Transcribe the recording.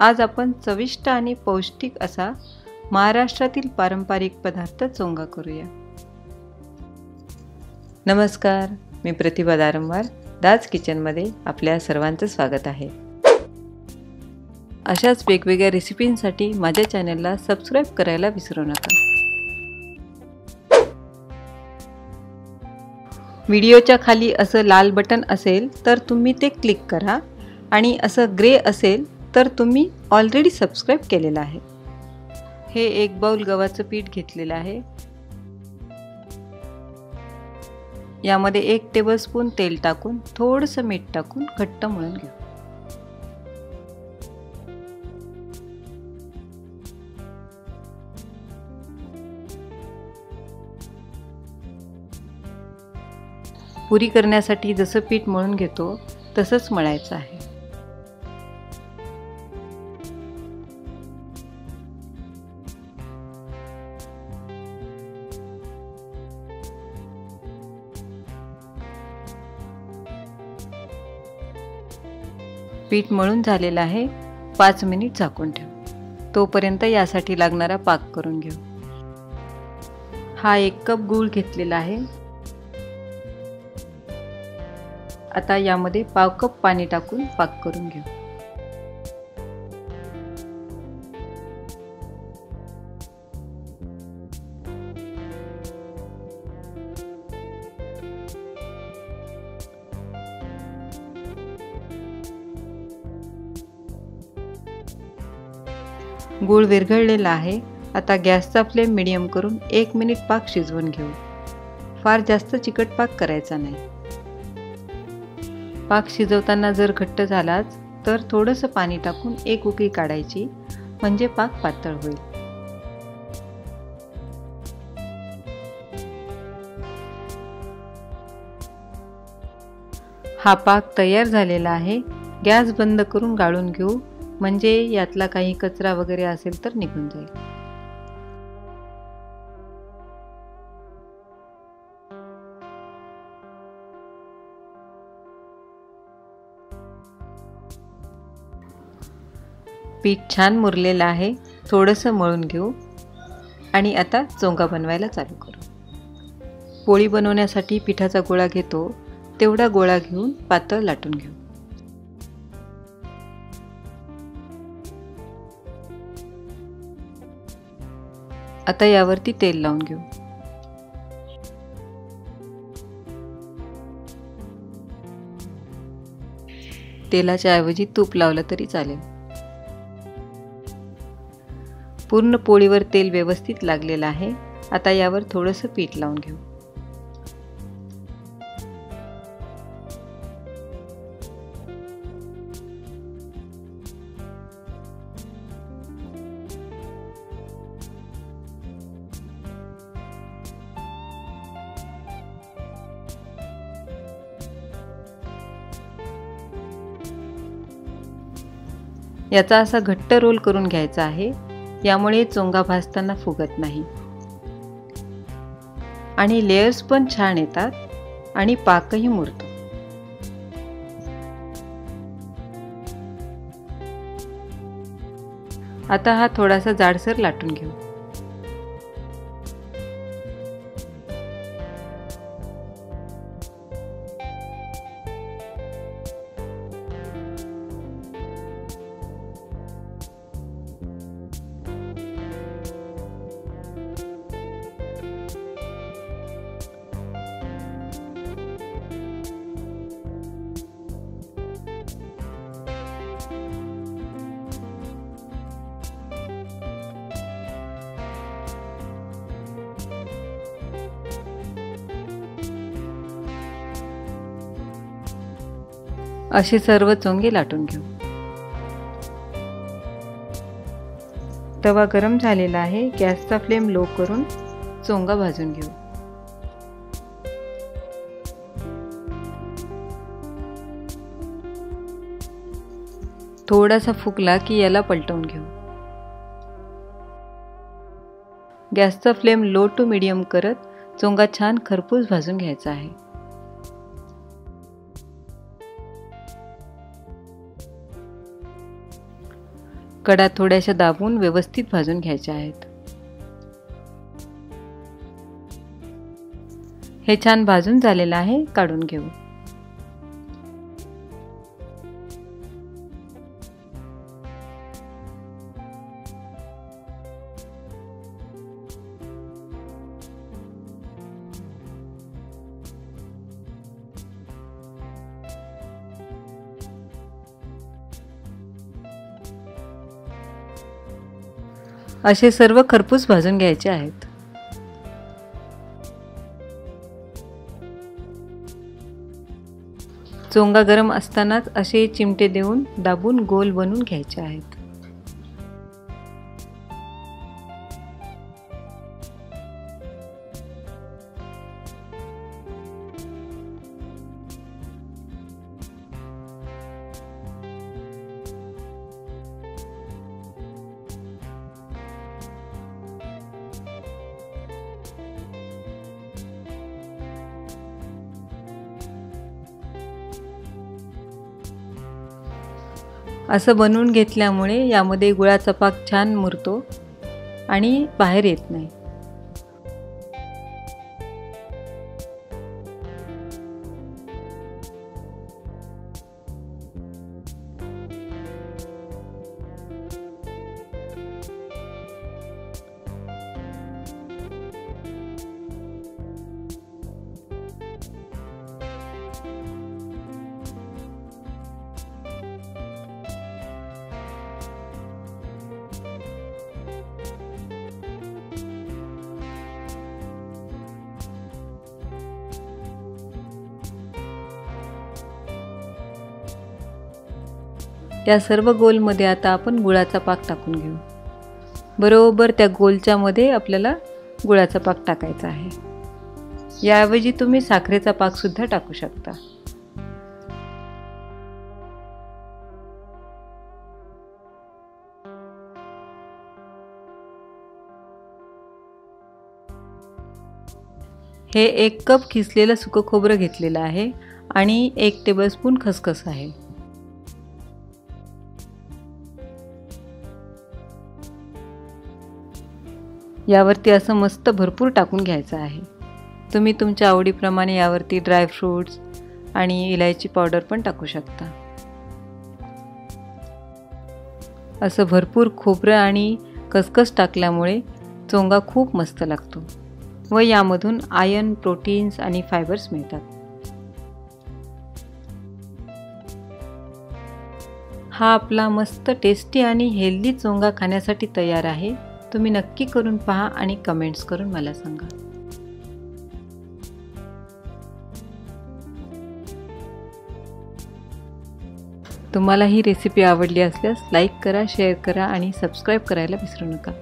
आज आपण चविष्ट आणि पौष्टिक असा महाराष्ट्रातील पारंपरिक पदार्थ चोंगा करूया। नमस्कार, मी प्रतिभा दारंवार, दाज किचनमध्ये आपल्या सर्वांचं स्वागत आहे। अशाच वेगवेगळ्या रेसिपींसाठी माझ्या चॅनलला सबस्क्राइब करायला विसरू नका। व्हिडिओच्या खाली असं लाल बटन असेल तर तुम्ही ते क्लिक करा आणि असं ग्रे असेल तर तुम्ही ऑलरेडी सबस्क्राइब केलेलं आहे। हे एक बाउल गव्हाचं पीठ घेतलेलं आहे। यामध्ये 1 टेबलस्पून तेल टाकून थोडंसं मीठ टाकून घट्ट मळून घेऊ। पुरी करण्यासाठी जसं पीठ मळून घेतो तसंच मळायचं आहे। पीठ मळून झालेलं आहे। 5 मिनिट झाकून ठेवू। तोपर्यंत यासाठी लागणारा पाक करून घेऊ। हा 1 कप गूळ घेतलेला आहे। आता यामध्ये पाव कप पाणी टाकून पाक करून घेऊ। गूळ विरघळलेला आहे। आता गॅसचा फ्लेम मीडियम करून 1 मिनिट पाक शिजवून घेऊ। फार जास्त चिकट पाक करायचा नाही। पाक शिजवताना जर घट्ट झालाच तर थोडंसं पाणी टाकून 1 उकळी काढायची, म्हणजे पाक पातळ होईल। हा पाक तयार झालेला आहे। गॅस बंद करून गाळून घेऊ, म्हणजे यातला काही कचरा वगैरे असेल तर निघून जाईल। पीठ छान मुरलेलं आहे। थोडंसं मळून घेऊ आणि आता चोंगा बनवायला चालू करू। पोळी बनवण्यासाठी पिठाचा गोळा घेतो तेवढा गोळा घेऊन पातळ लाटून घेऊ। आता यावरती तेल लावून घेऊ। तेलाच्या ऐवजी तूप लावलं तरी चालेल। पूर्ण पोळीवर तेल व्यवस्थित लागलेलं आहे। आता यावर थोडंसं पीठ लावून घेऊ। याचा असा घट्ट रोल करून घ्यायचा आहे, यामुळे चोंगा भाजताना फुगत नाही आणि लेयर्स पण छान येतात आणि पाकही मुरतो। आता हा थोडासा जाडसर लाटून घेऊ। असे सर्व चोंगे लाटून घेऊ। तवा गरम झालेला आहे। गॅसचा फ्लेम लो करून चोंगा भाजून घेऊ। थोडासा फुगला की याला पलटवून घेऊ। गॅसचा फ्लेम लो टू मीडियम करत चोंगा छान खरपूस भाजून घ्यायचा आहे। कडा थोड्याशा दाबून व्यवस्थित भाजून घ्यायच्या आहेत। हे छान भाजून झालेलं आहे, काढून घेऊ। असे सर्व खरपूस भाजून घ्यायचे आहेत। चोंगा गरम असतानाच असे चिमटे देऊन दाबून गोल बनवून घ्यायचे आहेत। असं बनवून घेतल्यामुळे यामध्ये गुळाचा पाक छान मुरतो आणि बाहेर येत नाही। या सर्व गोलमध्ये आता आपण गुळाचा पाक टाकून घेऊ। बरोबर त्या गोलच्या मध्ये आपल्याला गुळाचा पाक टाकायचा आहे। याऐवजी तुम्ही साखरेचा पाक सुद्धा टाकू शकता। हे 1 कप किसलेलं सुकं खोबरं घेतलेलं आहे आणि 1 टेबलस्पून खसखस आहे। यावरती असं मस्त भरपूर टाकून घ्यायचं आहे। तुम्ही तुमच्या आवडीप्रमाणे यावरती ड्राय फ्रूट्स आणि इलायची पावडर पण टाकू शकता। असं भरपूर खोबरं आणि खसखस टाकल्यामुळे चोंगा खूप मस्त लागतो व यामधून आयर्न, प्रोटीन्स आणि फायबर्स मिळतात। हा आपला मस्त टेस्टी आणि हेल्दी चोंगा खाण्यासाठी तयार आहे। तुम्ही नक्की करून पहा आणि कमेंट्स करून मला सांगा। तुम्हाला ही रेसिपी आवडली असल्यास लाईक करा, शेअर करा आणि सबस्क्राईब करायला विसरू नका।